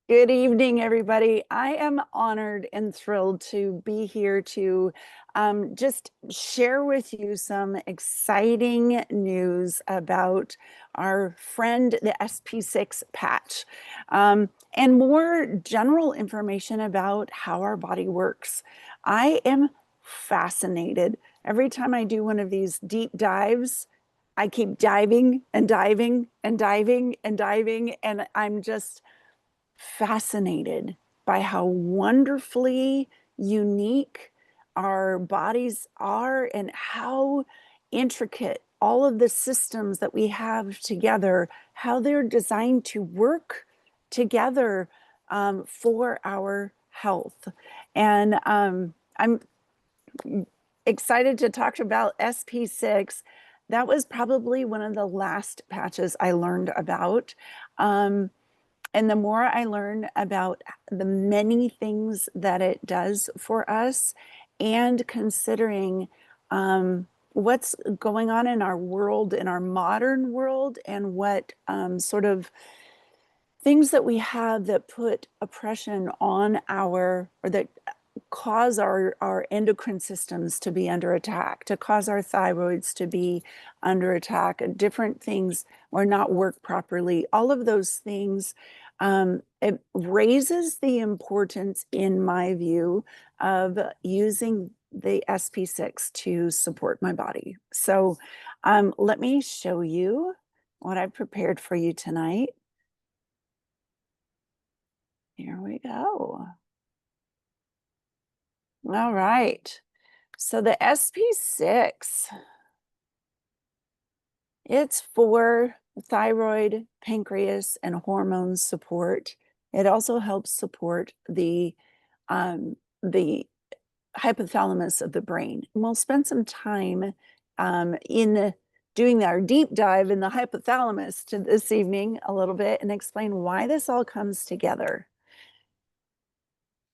Good evening, everybody. I am honored and thrilled to be here to just share with you some exciting news about our friend, the SP6 patch, and more general information about how our body works. I am fascinated. Every time I do one of these deep dives, I keep diving and diving and diving and diving, and I'm just fascinated by how wonderfully unique our bodies are and how intricate all of the systems that we have together, how they're designed to work together for our health. And I'm excited to talk about SP6. That was probably one of the last patches I learned about. And the more I learn about the many things that it does for us, and considering what's going on in our world, in our modern world, and what sort of things that we have that put oppression on or that cause our endocrine systems to be under attack, to cause our thyroids to be under attack, and different things or not work properly. All of those things, it raises the importance, in my view, of using the SP6 to support my body. So let me show you what I've prepared for you tonight. Here we go. All right. So the SP6, it's for thyroid, pancreas, and hormone support. It also helps support the hypothalamus of the brain. And we'll spend some time in doing our deep dive in the hypothalamus this evening a little bit and explain why this all comes together.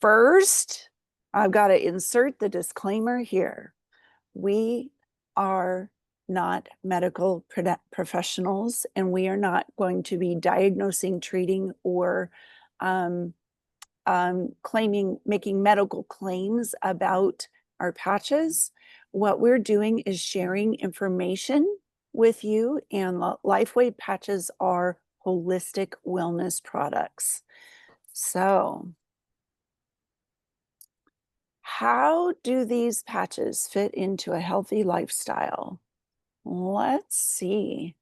First, I've got to insert the disclaimer here. We are not medical professionals, and we are not going to be diagnosing, treating, or making medical claims about our patches. What we're doing is sharing information with you, and LifeWave patches are holistic wellness products. So, how do these patches fit into a healthy lifestyle? Let's see.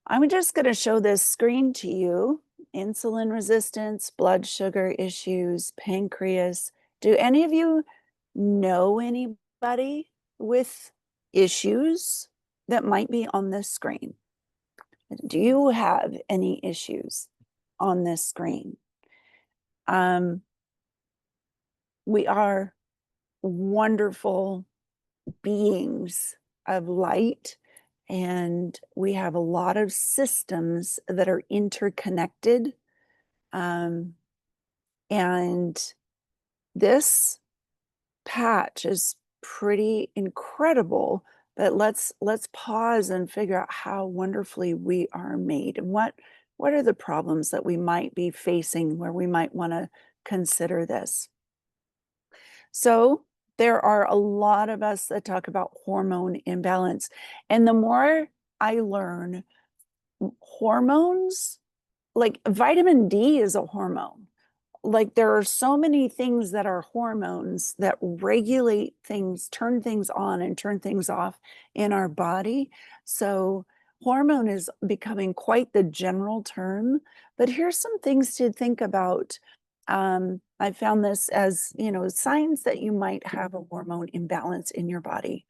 I'm just going to show this screen to you. Insulin resistance, blood sugar issues, pancreas. Do any of you know anybody with issues that might be on this screen? Do you have any issues on this screen? We are wonderful beings of light, and we have a lot of systems that are interconnected. And this patch is pretty incredible, but let's pause and figure out how wonderfully we are made, and what are the problems that we might be facing where we might want to consider this. So there are a lot of us that talk about hormone imbalance. And the more I learn, hormones, like vitamin D is a hormone. Like there are so many things that are hormones that regulate things, turn things on and turn things off in our body. So hormone is becoming quite the general term, but here's some things to think about. I found this as, signs that you might have a hormone imbalance in your body: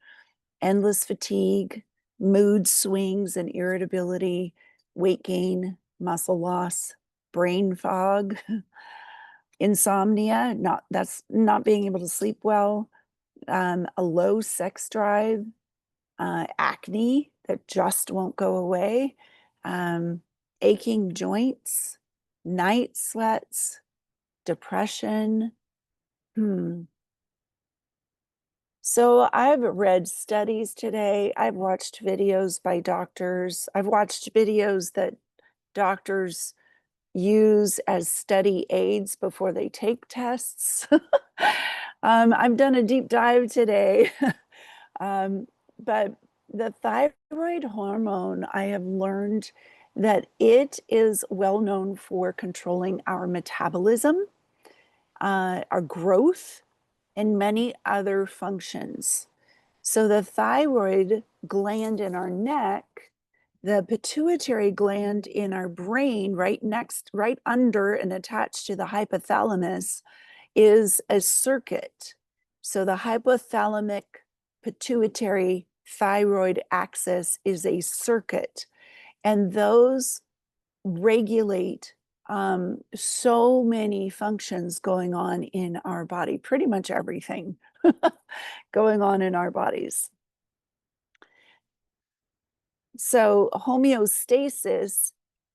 endless fatigue, mood swings and irritability, weight gain, muscle loss, brain fog, insomnia, not being able to sleep well, a low sex drive, acne that just won't go away, aching joints, night sweats, depression. So I've read studies today. I've watched videos by doctors. I've watched videos that doctors use as study aids before they take tests. I've done a deep dive today, but the thyroid hormone, I have learned that it is well known for controlling our metabolism, our growth, and many other functions. So the thyroid gland in our neck, the pituitary gland in our brain, right under and attached to the hypothalamus, is a circuit. So the hypothalamic-pituitary-thyroid axis is a circuit, and those regulate so many functions going on in our body, pretty much everything going on in our bodies. So homeostasis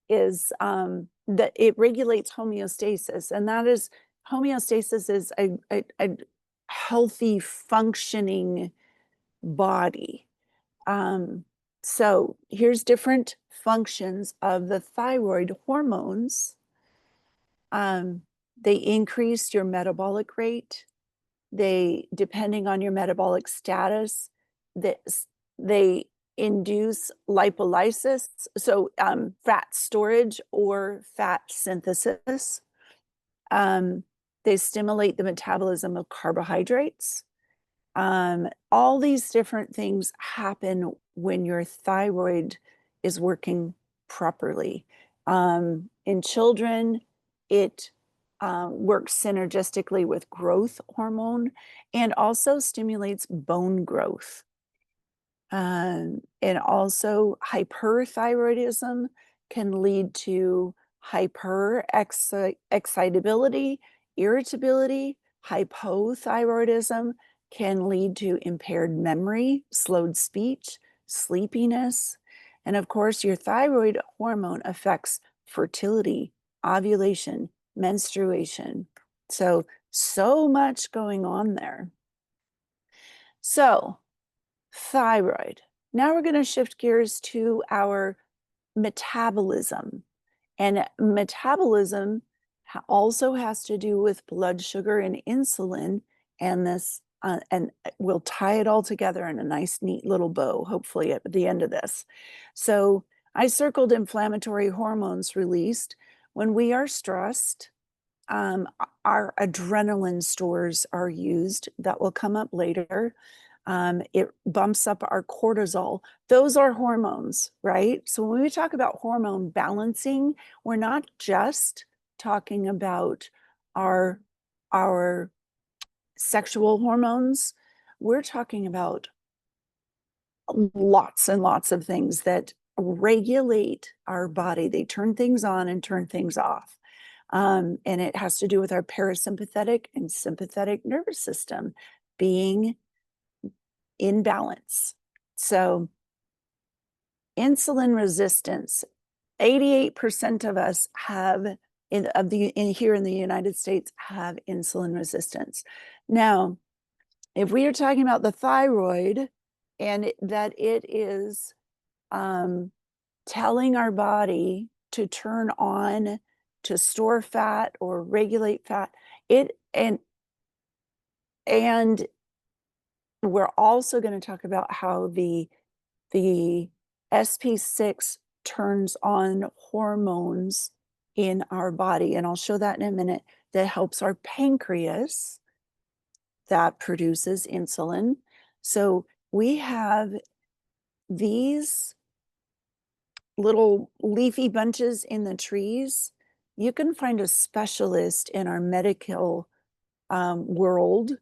is that it regulates homeostasis, and that is homeostasis is a healthy functioning body. So here's different functions of the thyroid hormones. They increase your metabolic rate. They, depending on your metabolic status, they induce lipolysis, so fat storage or fat synthesis. They stimulate the metabolism of carbohydrates. All these different things happen when your thyroid is working properly. In children, it works synergistically with growth hormone and also stimulates bone growth. And also hyperthyroidism can lead to hyperexcitability, irritability. Hypothyroidism can lead to impaired memory, slowed speech, sleepiness. And of course, your thyroid hormone affects fertility, ovulation, menstruation. So much going on there. So, thyroid. Now we're going to shift gears to our metabolism. And metabolism also has to do with blood sugar and insulin, and this and we'll tie it all together in a nice neat little bow, hopefully at the end of this. So I circled inflammatory hormones released when we are stressed. Our adrenaline stores are used. That will come up later. It bumps up our cortisol. Those are hormones, right? So when we talk about hormone balancing, we're not just talking about our sexual hormones. We're talking about lots and lots of things that regulate our body. They turn things on and turn things off. And it has to do with our parasympathetic and sympathetic nervous system being in balance. So insulin resistance, 88% of us have here in the United States have insulin resistance. Now, if we are talking about the thyroid and that it is telling our body to turn on to store fat or regulate fat, and we're also going to talk about how the SP6 turns on hormones in our body, and I'll show that in a minute, that helps our pancreas that produces insulin. So we have these little leafy bunches in the trees. You can find a specialist in our medical world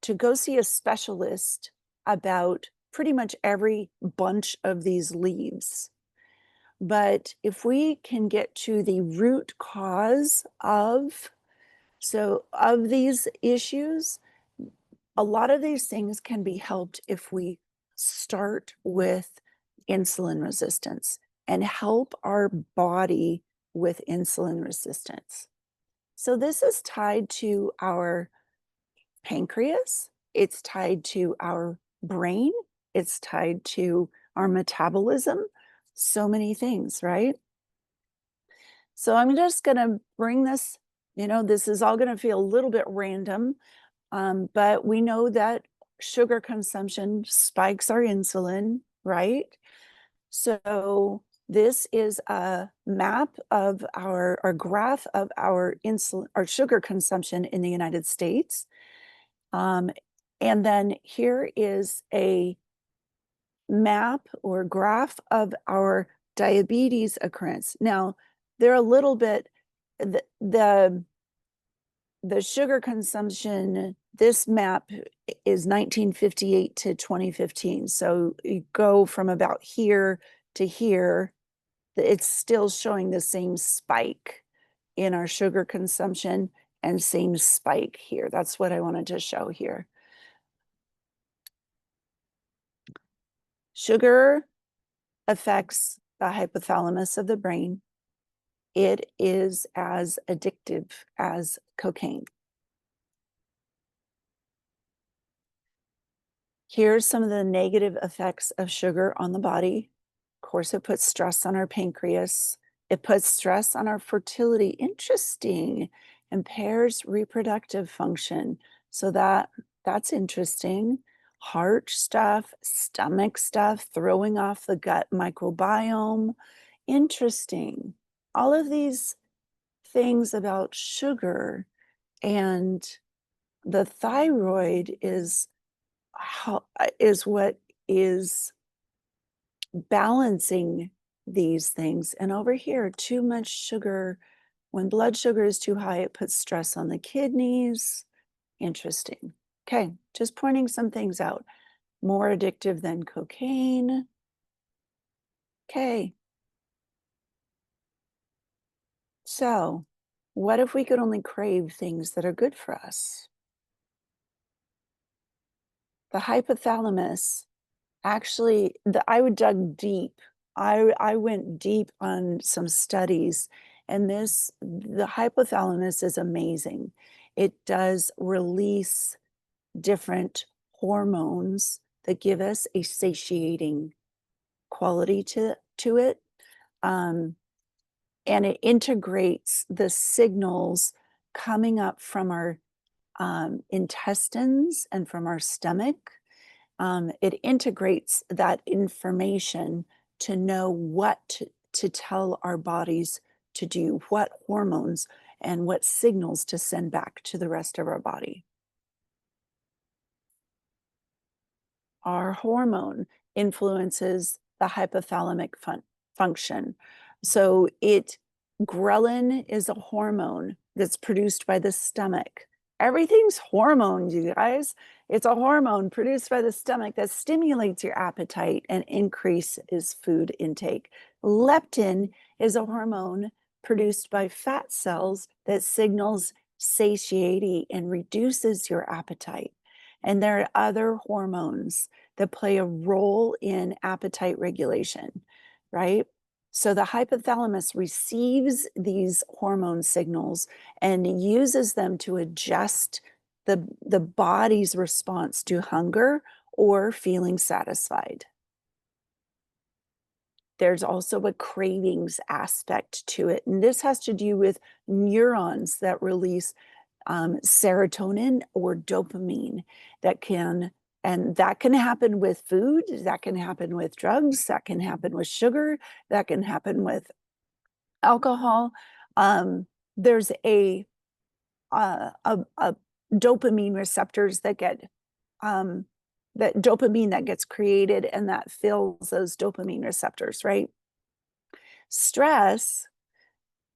to go see a specialist about pretty much every bunch of these leaves. But if we can get to the root cause of these issues, a lot of these things can be helped if we start with insulin resistance and help our body with insulin resistance. So this is tied to our pancreas, it's tied to our brain, it's tied to our metabolism, so many things, right? So I'm just going to bring this, this is all going to feel a little bit random, but we know that sugar consumption spikes our insulin, right? So this is a map of our graph of our insulin, our sugar consumption in the United States. And then here is a map or graph of our diabetes occurrence. Now, they're a little bit, the sugar consumption, this map is 1958 to 2015. So you go from about here to here, it's still showing the same spike in our sugar consumption and same spike here. That's what I wanted to show here. Sugar affects the hypothalamus of the brain. It is as addictive as cocaine. Here's some of the negative effects of sugar on the body. Of course, it puts stress on our pancreas. It puts stress on our fertility. Interesting. Impairs reproductive function. So that's interesting. Heart stuff, stomach stuff, throwing off the gut microbiome. Interesting. All of these things about sugar, and the thyroid is what is balancing these things. And over here, too much sugar, when blood sugar is too high, it puts stress on the kidneys. Interesting. Okay, just pointing some things out. More addictive than cocaine. Okay. So, what if we could only crave things that are good for us? The hypothalamus, actually, I would dug deep. I went deep on some studies, and the hypothalamus is amazing. It does release different hormones that give us a satiating quality to it. And it integrates the signals coming up from our intestines and from our stomach. It integrates that information to know what to tell our bodies to do, what hormones and what signals to send back to the rest of our body. Our hormone influences the hypothalamic function. So ghrelin is a hormone that's produced by the stomach. Everything's hormones, you guys. It's a hormone produced by the stomach that stimulates your appetite and increases food intake. Leptin is a hormone produced by fat cells that signals satiety and reduces your appetite. And there are other hormones that play a role in appetite regulation, right? So the hypothalamus receives these hormone signals and uses them to adjust the body's response to hunger or feeling satisfied. There's also a cravings aspect to it. And this has to do with neurons that release serotonin or dopamine and that can happen with food, that can happen with drugs, that can happen with sugar, that can happen with alcohol. There's a dopamine receptors that get that dopamine that gets created and that fills those dopamine receptors, right? Stress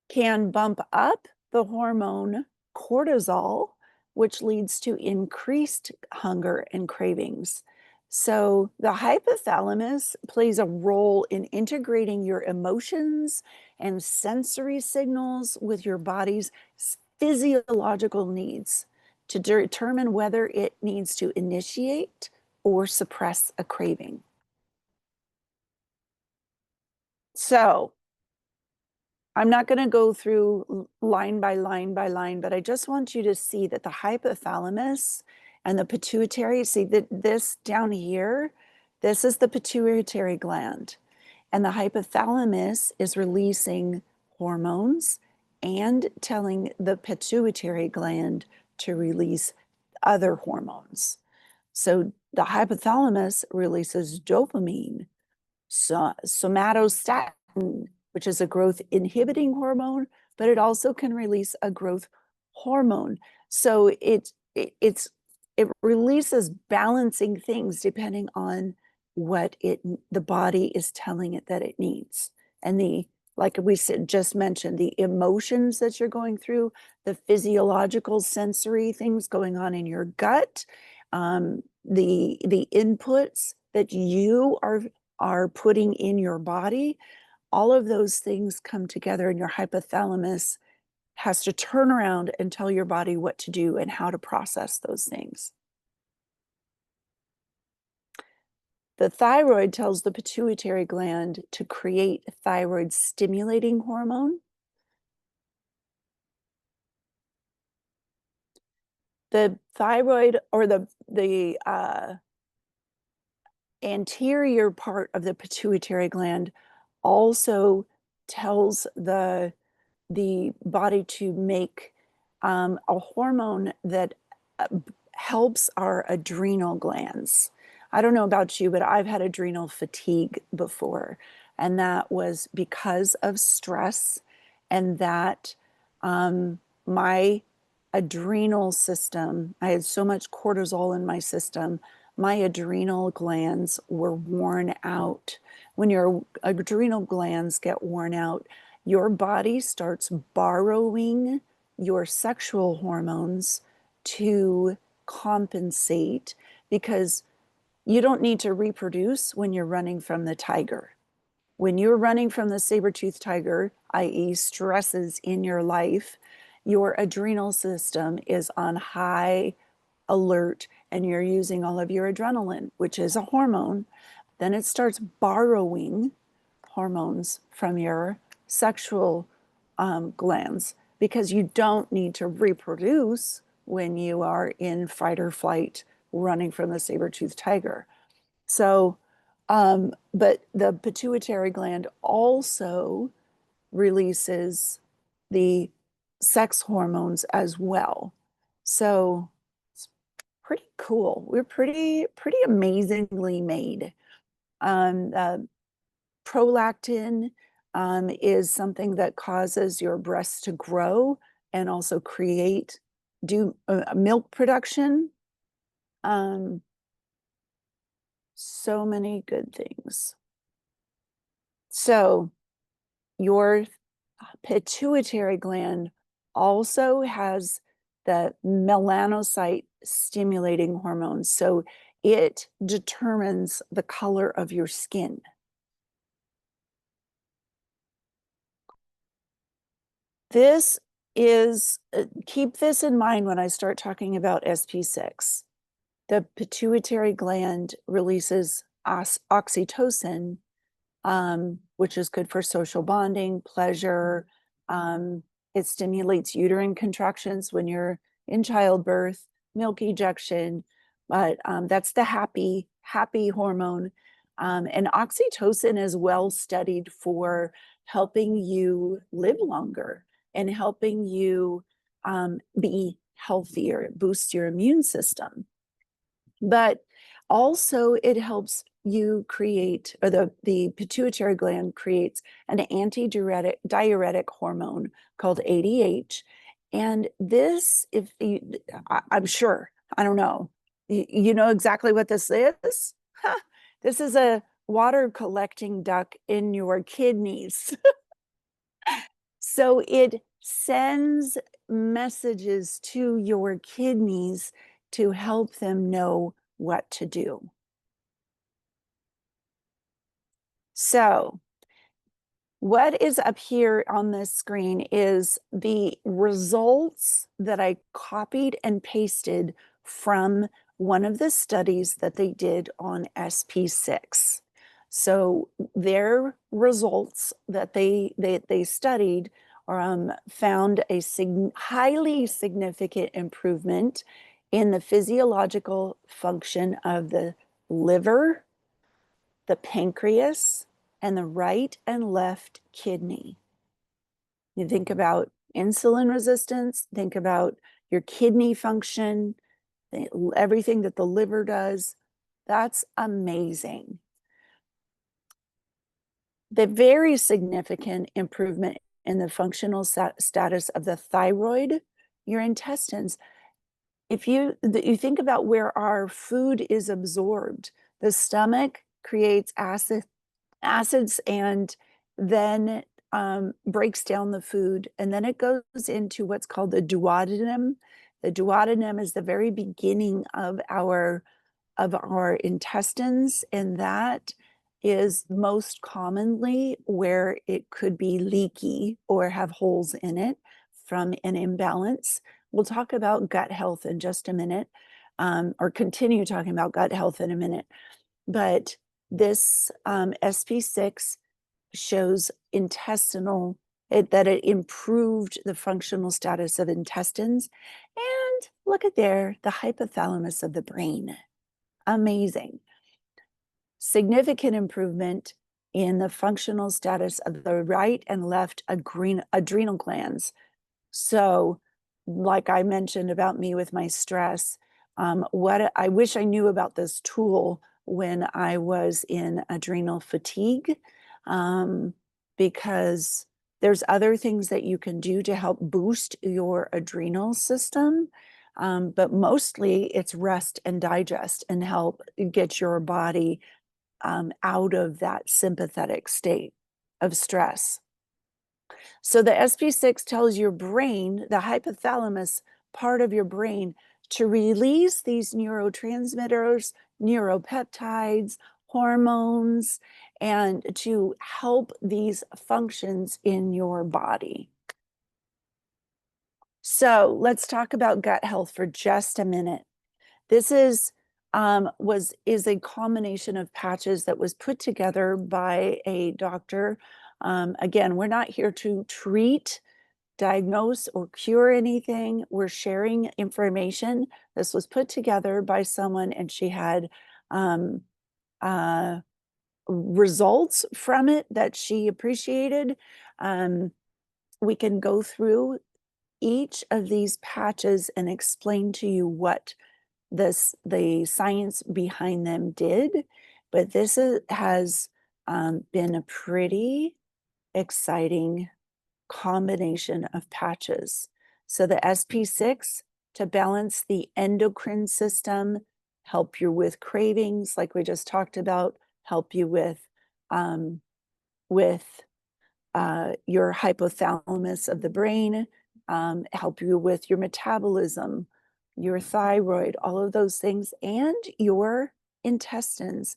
can bump up the hormone cortisol, which leads to increased hunger and cravings. So the hypothalamus plays a role in integrating your emotions and sensory signals with your body's physiological needs to determine whether it needs to initiate or suppress a craving. So I'm not going to go through line by line by line, but I just want you to see that the hypothalamus and the pituitary, see that this down here, this is the pituitary gland. And the hypothalamus is releasing hormones and telling the pituitary gland to release other hormones. So the hypothalamus releases dopamine, somatostatin, which is a growth inhibiting hormone, but it also can release a growth hormone. So it releases balancing things depending on what the body is telling it that it needs. And like we just mentioned, the emotions that you're going through, the physiological sensory things going on in your gut, the inputs that you are putting in your body, all of those things come together, and your hypothalamus has to turn around and tell your body what to do and how to process those things. The thyroid tells the pituitary gland to create thyroid stimulating hormone. The thyroid, or the anterior part of the pituitary gland, also tells the body to make a hormone that helps our adrenal glands. I don't know about you, but I've had adrenal fatigue before, and that was because of stress, and that my adrenal system, I had so much cortisol in my system, my adrenal glands were worn out. When your adrenal glands get worn out, your body starts borrowing your sexual hormones to compensate, because you don't need to reproduce when you're running from the tiger. When you're running from the saber-toothed tiger, i.e., stresses in your life, your adrenal system is on high alert and you're using all of your adrenaline, which is a hormone. Then it starts borrowing hormones from your sexual glands, because you don't need to reproduce when you are in fight or flight running from the saber-toothed tiger. So, but the pituitary gland also releases the sex hormones as well. So it's pretty cool. We're pretty amazingly made. Uh, Prolactin is something that causes your breasts to grow and also do milk production. Um, so many good things. So your pituitary gland also has the melanocyte stimulating hormones. So it determines the color of your skin. This is, keep this in mind when I start talking about SP6. The pituitary gland releases oxytocin, which is good for social bonding, pleasure. It stimulates uterine contractions when you're in childbirth, milk ejection, but that's the happy hormone. And oxytocin is well studied for helping you live longer and helping you be healthier. It boosts your immune system. But also it helps you create, or the pituitary gland creates an antidiuretic hormone called ADH. And this, I'm sure, I don't know, you know exactly what this is? Huh. This is a water collecting duct in your kidneys. So it sends messages to your kidneys to help them know what to do. So what is up here on this screen is the results that I copied and pasted from one of the studies that they did on SP6. So their results that they studied found a highly significant improvement in the physiological function of the liver, the pancreas, and the right and left kidney. You think about insulin resistance, think about your kidney function, everything that the liver does. That's amazing. The very significant improvement in the functional status of the thyroid, your intestines. If you think about where our food is absorbed, the stomach creates acids and then breaks down the food, and then it goes into what's called the duodenum. The duodenum is the very beginning of our intestines, and that is most commonly where it could be leaky or have holes in it from an imbalance. We'll talk about gut health in just a minute, or continue talking about gut health in a minute. But this SP6 shows that it improved the functional status of intestines. And look at there, the hypothalamus of the brain. Amazing. Significant improvement in the functional status of the right and left adrenal glands. So, like I mentioned about me with my stress, what I wish I knew about this tool when I was in adrenal fatigue, because there's other things that you can do to help boost your adrenal system. But mostly it's rest and digest and help get your body out of that sympathetic state of stress. So the SP6 tells your brain, the hypothalamus part of your brain, to release these neurotransmitters, neuropeptides, hormones, and to help these functions in your body. So let's talk about gut health for just a minute. This is a combination of patches that was put together by a doctor. Again, we're not here to treat, diagnose, or cure anything. We're sharing information. This was put together by someone, and she had results from it that she appreciated. We can go through each of these patches and explain to you what the science behind them did, but this has been a pretty exciting combination of patches. So the SP6 to balance the endocrine system, help you with cravings, like we just talked about, help you with your hypothalamus of the brain, help you with your metabolism, your thyroid, all of those things, and your intestines.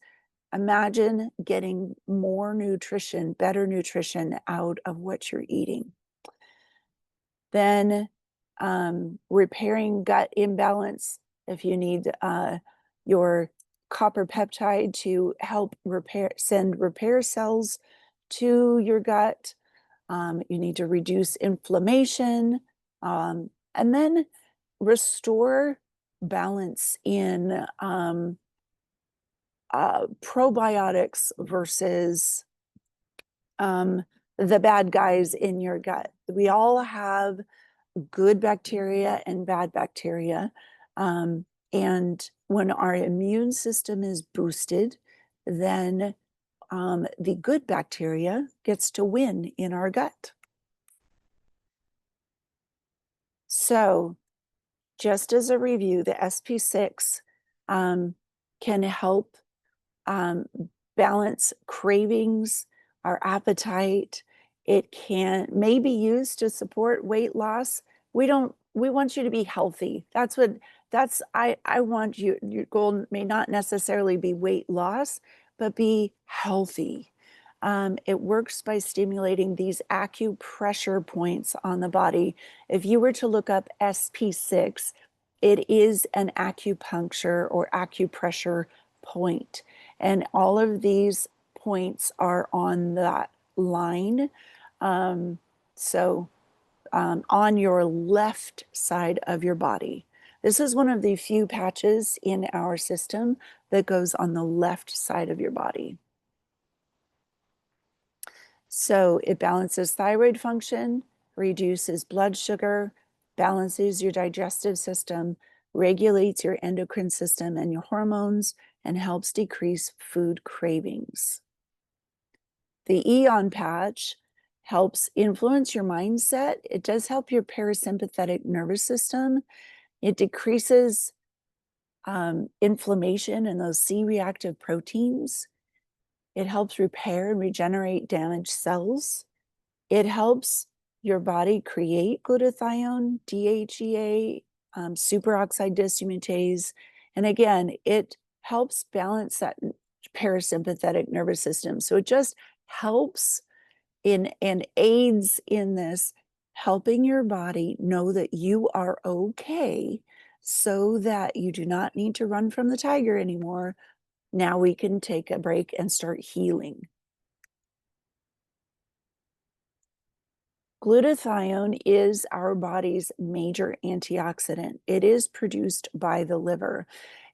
Imagine getting more nutrition, better nutrition out of what you're eating. Then repairing gut imbalance. If you need your copper peptide to help send repair cells to your gut. You need to reduce inflammation, and then restore balance in probiotics versus the bad guys in your gut. We all have good bacteria and bad bacteria. And when our immune system is boosted, then the good bacteria gets to win in our gut. So just as a review, the SP6 can help balance cravings, our appetite. It may be used to support weight loss. We want you to be healthy. I want you, your goal may not necessarily be weight loss, but be healthy. It works by stimulating these acupressure points on the body. If you were to look up SP6, it is an acupuncture or acupressure point. And all of these points are on that line. On your left side of your body. This is one of the few patches in our system that goes on the left side of your body. So it balances thyroid function, reduces blood sugar, balances your digestive system, regulates your endocrine system and your hormones, and helps decrease food cravings. The Eon patch helps influence your mindset. It does help your parasympathetic nervous system. It decreases inflammation in those C-reactive proteins. It helps repair and regenerate damaged cells. It helps your body create glutathione, DHEA, superoxide dismutase. And again, it helps balance that parasympathetic nervous system. So it just helps in and aids in this helping your body know that you are okay so that you do not need to run from the tiger anymore. Now we can take a break and start healing. Glutathione is our body's major antioxidant. It is produced by the liver.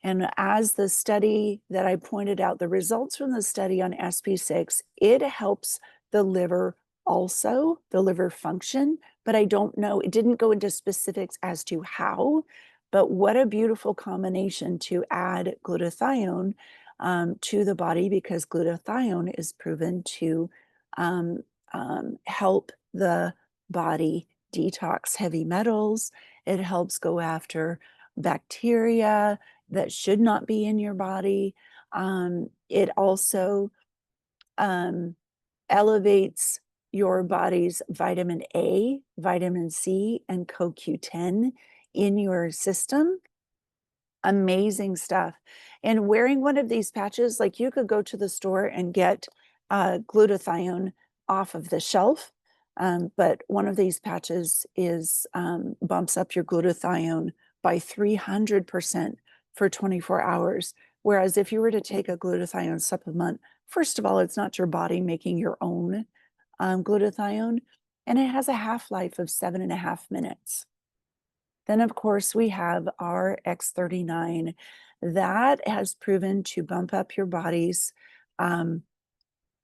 And as the study that I pointed out, the results from the study on SP6, it helps the liver also, the liver function, but I don't know, it didn't go into specifics as to how, but what a beautiful combination to add glutathione to the body, because glutathione is proven to help the body detox heavy metals. It helps go after bacteria that should not be in your body. It also elevates your body's vitamin A, vitamin C, and CoQ10 in your system. Amazing stuff. And wearing one of these patches, like you could go to the store and get glutathione off of the shelf, but one of these patches is bumps up your glutathione by 300% for 24 hours. Whereas if you were to take a glutathione supplement, first of all, it's not your body making your own glutathione, and it has a half-life of 7.5 minutes. Then, of course, we have our X39 that has proven to bump up your body's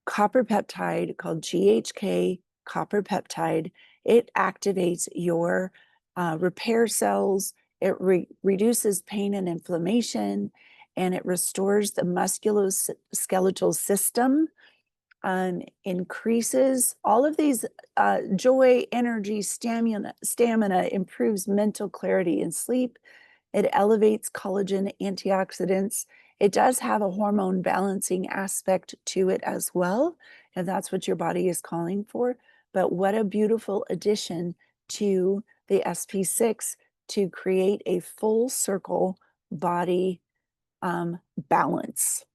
copper peptide called GHK copper peptide. It activates your repair cells. It reduces pain and inflammation, and it restores the musculoskeletal system, increases all of these joy, energy, stamina, improves mental clarity and sleep. It elevates collagen, antioxidants. It does have a hormone balancing aspect to it as well, and that's what your body is calling for. But what a beautiful addition to the SP6 to create a full circle body balance.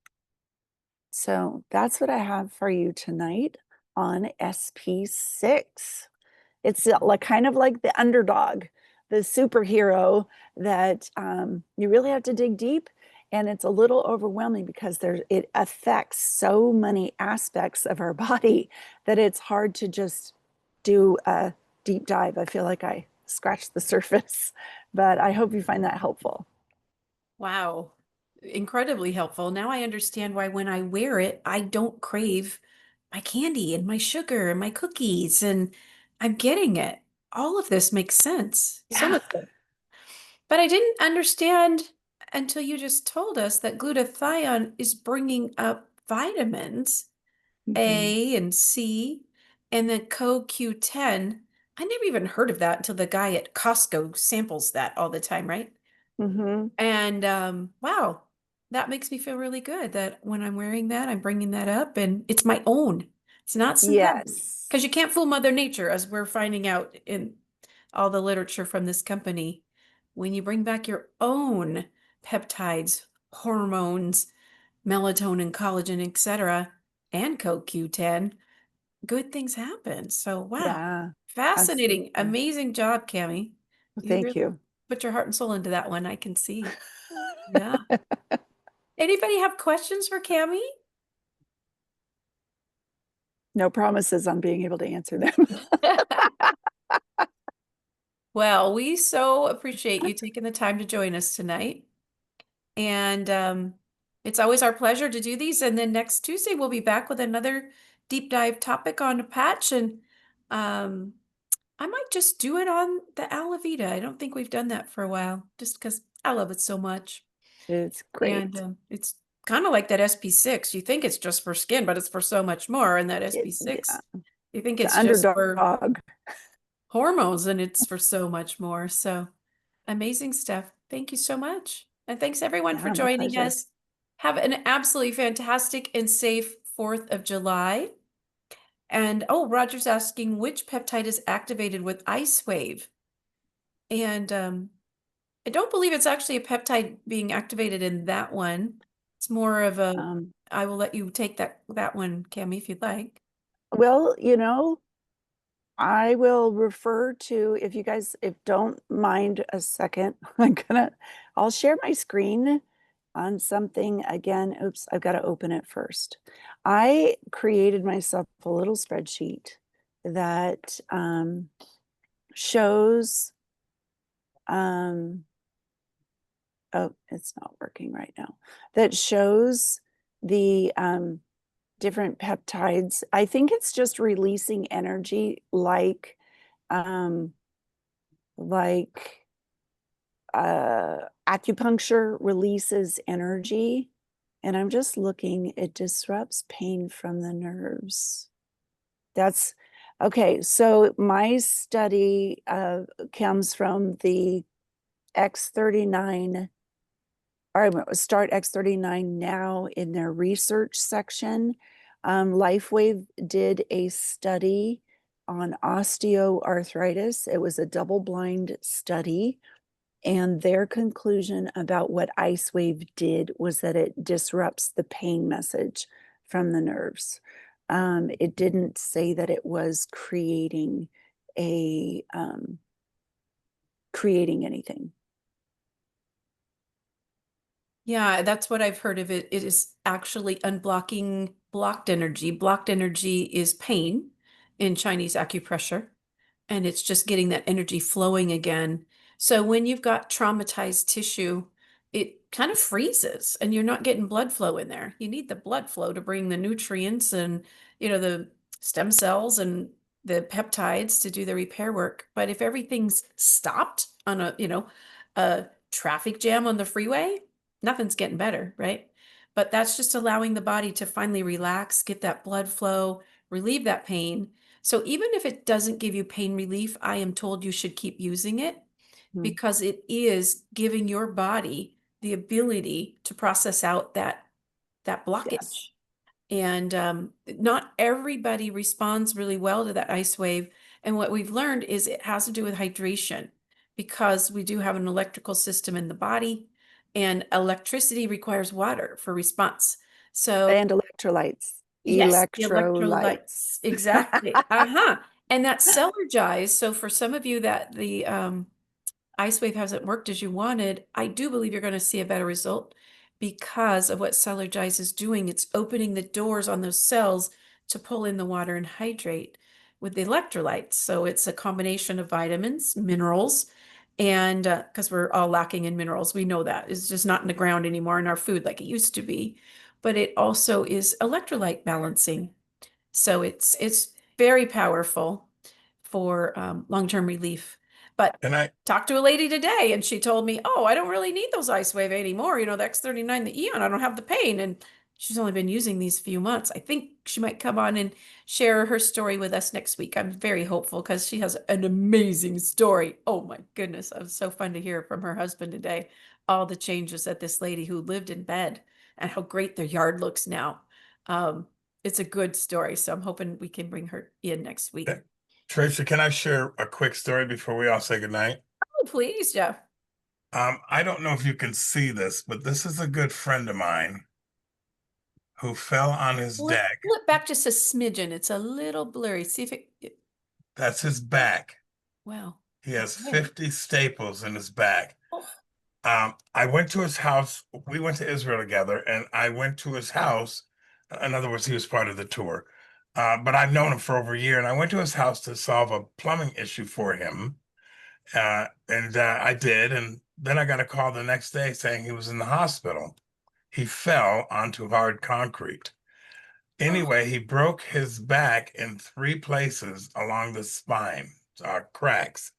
So that's what I have for you tonight on SP6. It's like kind of like the underdog, the superhero that you really have to dig deep, and it's a little overwhelming because it affects so many aspects of our body that it's hard to just do a deep dive. I feel like I scratched the surface, but I hope you find that helpful. Wow. Incredibly helpful. Now I understand why when I wear it, I don't crave my candy and my sugar and my cookies, and I'm getting it. All of this makes sense. So Yeah. much sense. But I didn't understand until you just told us that glutathione is bringing up vitamins Mhm. A and C and then CoQ10. I never even heard of that until the guy at Costco samples that all the time, right? Mhm. And wow, that makes me feel really good that when I'm wearing that, I'm bringing that up and it's my own. It's not synthetic. Yes. Because you can't fool Mother Nature, as we're finding out in all the literature from this company. When you bring back your own peptides, hormones, melatonin, collagen, etc., and CoQ10, good things happen. So, wow, Yeah. fascinating. Absolutely. Amazing job, Cami. You Thank really you. put your heart and soul into that one. I can see. Yeah. Anybody have questions for Cami? No promises on being able to answer them. Well, we so appreciate you taking the time to join us tonight. And it's always our pleasure to do these. And then next Tuesday, we'll be back with another deep dive topic on a patch. And um, I might just do it on the aloe vera. I don't think we've done that for a while, just because I love it so much. It's And great. it's kind of like that SP6. You think it's just for skin, but it's for so much more. And that Yeah, SP6, you think it's an it's just for underdog. hormones, and it's for so much more. So amazing stuff. Thank you so much. And thanks everyone for Yeah, my joining pleasure. us. Have an absolutely fantastic and safe 4th of July. And oh, Roger's asking which peptide is activated with ice wave. And I don't believe it's actually a peptide being activated in that one. It's more of a, Um, I will let you take that one, Cami, if you'd like. well, I will refer to, if you guys, if don't mind a second, I'll share my screen on something again. Oops, I've got to open it first. I created myself a little spreadsheet that shows, um, oh, it's not working right now, that shows the different peptides. I think it's just releasing energy um, like acupuncture releases energy. And I'm just looking, it disrupts pain from the nerves. That's okay. So my study comes from the X39, or Start X39 now in their research section. LifeWave did a study on osteoarthritis. It was a double-blind study. And their conclusion about what ice wave did was that it disrupts the pain message from the nerves. It didn't say that it was creating anything. Yeah, that's what I've heard of it. It is actually unblocking blocked energy. Blocked energy is pain in Chinese acupressure, and it's just getting that energy flowing again. So when you've got traumatized tissue, it kind of freezes and you're not getting blood flow in there. You need the blood flow to bring the nutrients and, the stem cells and the peptides to do the repair work. But if everything's stopped on a traffic jam on the freeway, nothing's getting better, right? But that's just allowing the body to finally relax, get that blood flow, relieve that pain. So even if it doesn't give you pain relief, I am told you should keep using it Hmm. because it is giving your body the ability to process out that Yes. blockage. And not everybody responds really well to that ice wave. And what we've learned is it has to do with hydration because we do have an electrical system in the body, and electricity requires water for response. So And electrolytes. yes, the Electrolytes. electrolytes. Exactly. Uh-huh. And that Cellergize. So for some of you that the ice wave hasn't worked as you wanted, I do believe you're going to see a better result because of what Cellergize is doing. It's opening the doors on those cells to pull in the water and hydrate with the electrolytes. So it's a combination of vitamins, minerals, and because we're all lacking in minerals, we know that it's just not in the ground anymore in our food like it used to be. But it also is electrolyte balancing. So it's very powerful for long-term relief. But And I, talked to a lady today and she told me, oh, I don't really need those ice wave anymore. The X39, the Eon, I don't have the pain. And she's only been using these few months. I think she might come on and share her story with us next week. I'm very hopeful because she has an amazing story. Oh my goodness. It was so fun to hear from her husband today. All the changes that this lady who lived in bed and how great their yard looks now. Um, it's a good story. So I'm hoping we can bring her in next week. Tracy, can I share a quick story before we all say goodnight? Oh, please, Jeff. I don't know if you can see this, but this is a good friend of mine who fell on his Pull it, deck. pull it back just a smidgen. It's a little blurry. See if That's his back. wow. He has Okay. 50 staples in his back. Oh, I went to his house. We went to Israel together, and I went to his house. In other words, he was part of the tour. But I've known him for over a year, and I went to his house to solve a plumbing issue for him. And I did. And then I got a call the next day saying he was in the hospital. He fell onto hard concrete. oh, Anyway, he broke his back in three places along the spine. cracks.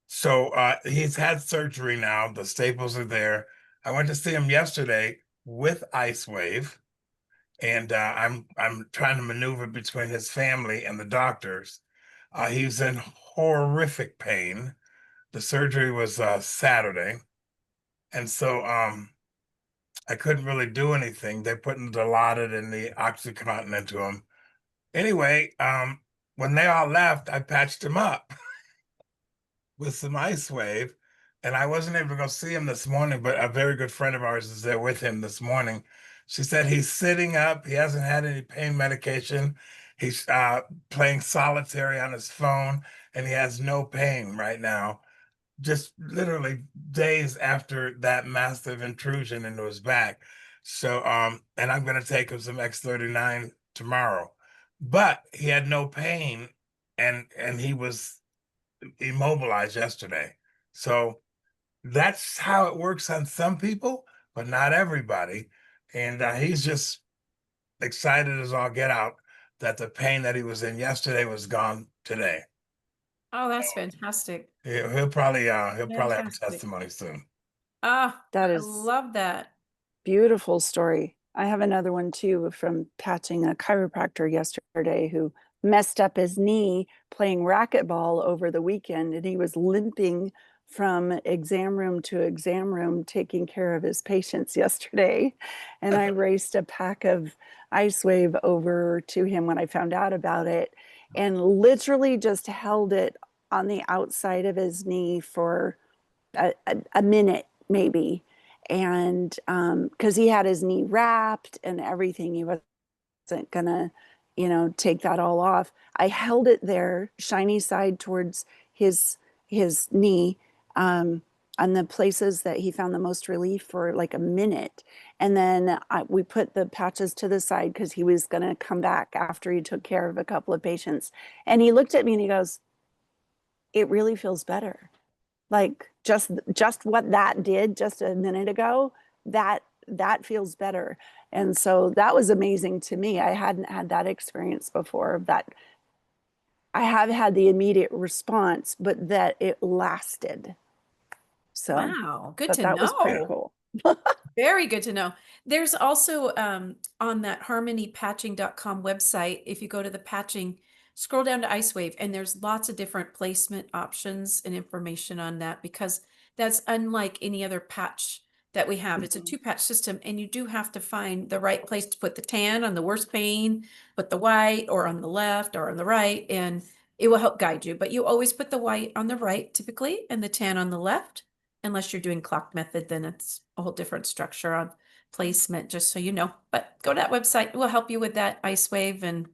So he's had surgery now. The staples are there. I went to see him yesterday with Ice Wave, and I'm trying to maneuver between his family and the doctors. He's in horrific pain. The surgery was Saturday, and so I couldn't really do anything. They put the Dilaudid and the OxyContin into him. Anyway, when they all left, I patched him up with some Ice Wave, and I wasn't able to go see him this morning, but a very good friend of ours is there with him this morning. She said he's sitting up. He hasn't had any pain medication. He's playing solitary on his phone, and he has no pain right now. Just literally days after that massive intrusion into his back. So, and I'm going to take him some X39 tomorrow. But he had no pain, and he was immobilized yesterday. So that's how it works on some people, but not everybody. And he's just excited as all get out that the pain that he was in yesterday was gone today. Oh, that's fantastic. He'll probably have a Fantastic. testimony soon. Ah, That I is love that. beautiful story. I have another one too from patching a chiropractor yesterday who messed up his knee playing racquetball over the weekend, and he was limping from exam room to exam room taking care of his patients yesterday. And I raced a pack of Ice Wave over to him when I found out about it, and literally just held it on the outside of his knee for a minute maybe. And because he had his knee wrapped and everything, he wasn't gonna, take that all off. I held it there, shiny side towards his knee, on the places that he found the most relief for like a minute. And then we put the patches to the side because he was gonna come back after he took care of a couple of patients. And he looked at me and he goes, "It really feels better." Like just what that did just a minute ago, that feels better. And so that was amazing to me. I hadn't had that experience before. That I have had the immediate response, but that it lasted. So, Wow, good but to that was pretty know. cool. Very good to know. There's also on that harmonypatching.com website, if you go to the patching, scroll down to Ice Wave, and there's lots of different placement options and information on that because that's unlike any other patch that we have. It's a two-patch system, and you do have to find the right place to put the tan on the worst pain, put the white, or on the left or on the right, and it will help guide you. But you always put the white on the right typically and the tan on the left. Unless you're doing clock method, then it's a whole different structure on placement, just so you know. But go to that website. It will help you with that Ice Wave, and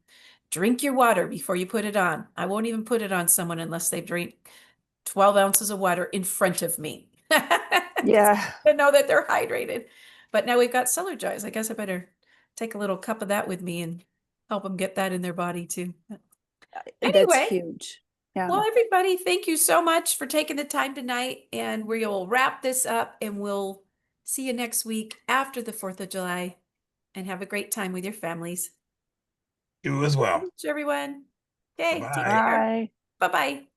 drink your water before you put it on. I won't even put it on someone unless they drink 12 ounces of water in front of me. Yeah, To know that they're hydrated. But now we've got cellar joys. I guess I better take a little cup of that with me and help them get that in their body too. that's Anyway, huge. Yeah. well, everybody, thank you so much for taking the time tonight, and we will wrap this up, and we'll see you next week after the 4th of July, and have a great time with your families. You as well. Thanks, everyone. Okay, take Bye. care. Bye. Bye-bye.